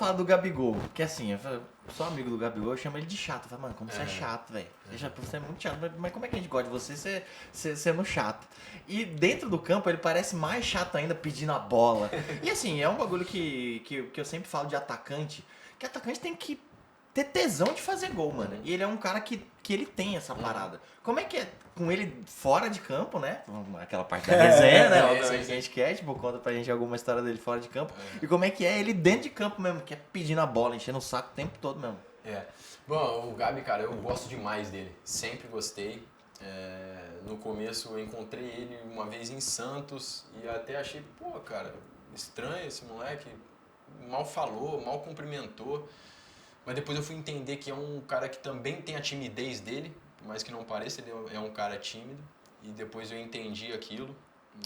falar do Gabigol, que assim, eu sou amigo do Gabigol, eu chamo ele de chato. Eu falo, mano, como você é chato, velho. Você é muito chato, mas como é que a gente gosta de você sendo chato? E dentro do campo ele parece mais chato ainda pedindo a bola. E assim, é um bagulho que eu sempre falo de atacante, que atacante tem que ter tesão de fazer gol, mano. E ele é um cara que ele tem essa parada. Como é que é com ele fora de campo, né? Aquela parte da resenha, né? Obviamente que a gente quer, tipo, conta pra gente alguma história dele fora de campo. E como é que é ele dentro de campo mesmo, que é pedindo a bola, enchendo o saco o tempo todo mesmo. Bom, o Gabi, cara, eu gosto demais dele. Sempre gostei. No começo eu encontrei ele uma vez em Santos e até achei, pô, cara, estranho esse moleque. Mal falou, mal cumprimentou. Mas depois eu fui entender que é um cara que também tem a timidez dele, por mais que não pareça, ele é um cara tímido. E depois eu entendi aquilo.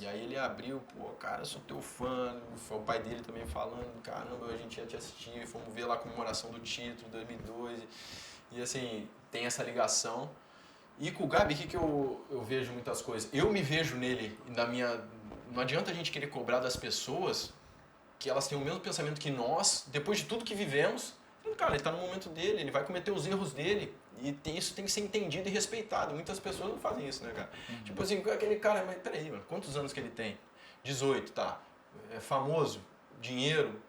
E aí ele abriu, pô, cara, sou teu fã. Foi o pai dele também falando, caramba, a gente ia te assistir, fomos ver lá a comemoração do título, 2002. E assim, tem essa ligação. E com o Gabi, o que eu vejo muitas coisas? Eu me vejo nele, não adianta a gente querer cobrar das pessoas que elas têm o mesmo pensamento que nós, depois de tudo que vivemos. Cara, ele tá no momento dele, ele vai cometer os erros dele e isso tem que ser entendido e respeitado. Muitas pessoas não fazem isso, né, cara? Tipo assim, aquele cara, mas peraí, mano, quantos anos que ele tem? 18, tá. É famoso, dinheiro,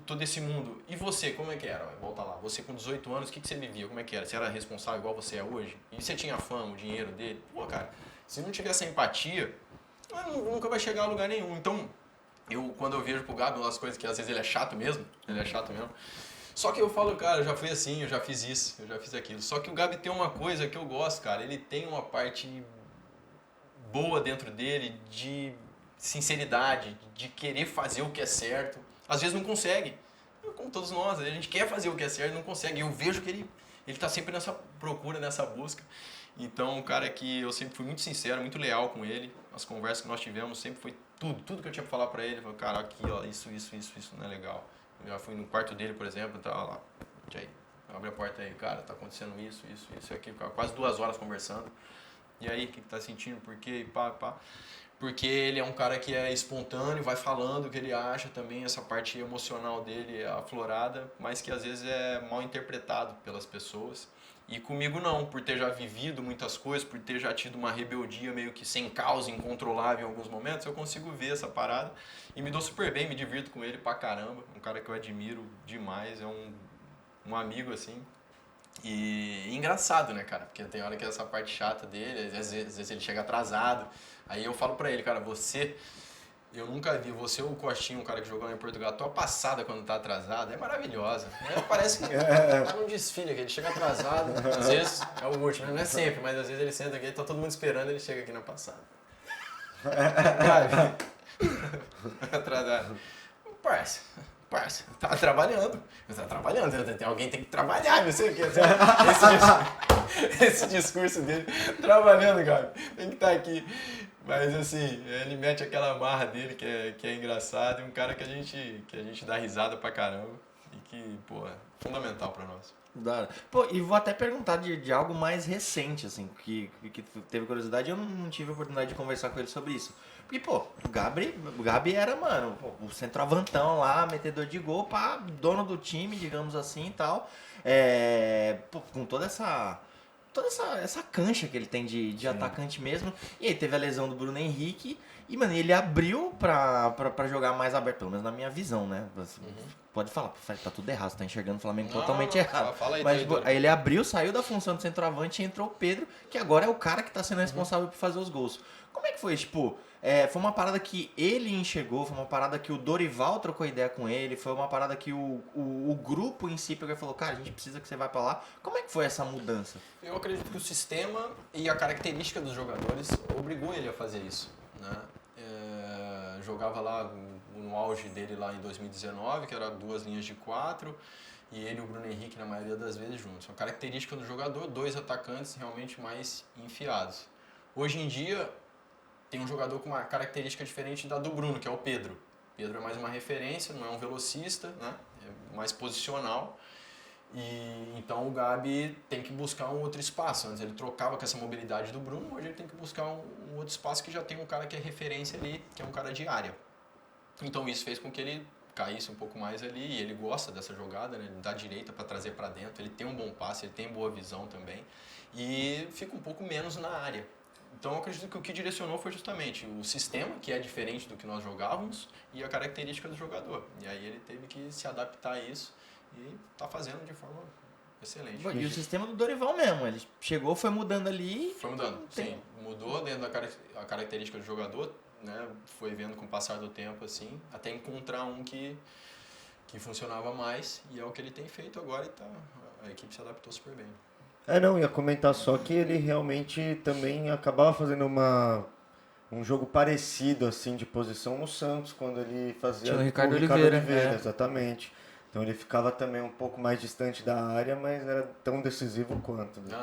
todo esse mundo. E você, como é que era? Volta lá. Você com 18 anos, o que você vivia? Como é que era? Você era responsável igual você é hoje? E você tinha fama, o dinheiro dele? Pô, cara, se não tiver essa empatia, nunca vai chegar a lugar nenhum. Então, quando eu vejo pro Gabi umas coisas que às vezes ele é chato mesmo, só que eu falo, cara, eu já fui assim, eu já fiz isso, eu já fiz aquilo. Só que o Gabi tem uma coisa que eu gosto, cara. Ele tem uma parte boa dentro dele de sinceridade, de querer fazer o que é certo. Às vezes não consegue. Como todos nós, a gente quer fazer o que é certo e não consegue. Eu vejo que ele tá sempre nessa procura, nessa busca. Então, um cara que eu sempre fui muito sincero, muito leal com ele. As conversas que nós tivemos sempre foi tudo que eu tinha pra falar pra ele. Eu falei, cara, aqui, ó, isso não é legal. Eu já fui no quarto dele, por exemplo, tava lá, aí, abre a porta aí, cara, tá acontecendo isso aqui, ficava quase 2 horas conversando. E aí, o que tá sentindo, por quê, pá. Porque ele é um cara que é espontâneo, vai falando o que ele acha também, essa parte emocional dele é aflorada, mas que às vezes é mal interpretado pelas pessoas. E comigo não, por ter já vivido muitas coisas, por ter já tido uma rebeldia meio que sem causa, incontrolável em alguns momentos, eu consigo ver essa parada e me dou super bem, me divirto com ele pra caramba. Um cara que eu admiro demais, é um amigo assim. E engraçado, né, cara? Porque tem hora que é essa parte chata dele, às vezes ele chega atrasado. Aí eu falo pra ele, cara, eu nunca vi você ou o Costinho, um cara que jogou lá em Portugal, a tua passada quando tá atrasado é maravilhosa. Parece que tá num desfile, que ele chega atrasado, às vezes é o último, não é sempre, mas às vezes ele senta aqui, tá todo mundo esperando, ele chega aqui na passada. Atrasado. Parça, tá trabalhando. Alguém tem que trabalhar, não sei o que. Esse discurso dele, trabalhando, cara, tem que estar aqui. Mas assim, ele mete aquela marra dele que é engraçado e um cara que a gente dá risada pra caramba e que, pô, é fundamental pra nós. Pô, e vou até perguntar de algo mais recente, assim, que teve curiosidade, eu não tive a oportunidade de conversar com ele sobre isso. Porque, pô, o Gabi era, mano, o centroavantão lá, metedor de gol, pá, dono do time, digamos assim e tal. Pô, com toda essa cancha que ele tem de atacante mesmo. E aí teve a lesão do Bruno Henrique. E, mano, ele abriu pra jogar mais aberto, pelo menos na minha visão, né? Você pode falar, tá tudo errado, você tá enxergando o Flamengo totalmente errado. Fala aí, mas tipo, aí ele abriu, saiu da função de centroavante e entrou o Pedro, que agora é o cara que tá sendo responsável por fazer os gols. Como é que foi? Tipo, foi uma parada que ele enxergou, foi uma parada que o Dorival trocou ideia com ele, foi uma parada que o grupo em si pegou e falou, cara, a gente precisa que você vá pra lá. Como é que foi essa mudança? Eu acredito que o sistema e a característica dos jogadores obrigou ele a fazer isso, né? Jogava lá no auge dele lá em 2019, que era 2 linhas de 4, e ele e o Bruno Henrique na maioria das vezes juntos. A característica do jogador, 2 atacantes realmente mais enfiados. Hoje em dia, tem um jogador com uma característica diferente da do Bruno, que é o Pedro. Pedro é mais uma referência, não é um velocista, né? É mais posicional. E então o Gabi tem que buscar um outro espaço. Antes ele trocava com essa mobilidade do Bruno, hoje ele tem que buscar um outro espaço que já tem um cara que é referência ali, que é um cara de área. Então isso fez com que ele caísse um pouco mais ali, e ele gosta dessa jogada, né? Da direita para trazer para dentro, ele tem um bom passe, ele tem boa visão também, e fica um pouco menos na área. Então eu acredito que o que direcionou foi justamente o sistema, que é diferente do que nós jogávamos, e a característica do jogador. E aí ele teve que se adaptar a isso e tá fazendo de forma excelente. E o sistema do Dorival mesmo, ele chegou, foi mudando ali. Foi mudando, sim. Mudou dentro a característica do jogador, né? Foi vendo com o passar do tempo, assim, até encontrar um que funcionava mais, e é o que ele tem feito agora, e a equipe se adaptou super bem. Não, ia comentar só que ele realmente também acabava fazendo um jogo parecido, assim, de posição no Santos, quando ele fazia Tinha o Ricardo Oliveira, exatamente. Então ele ficava também um pouco mais distante da área, mas era tão decisivo quanto. Né?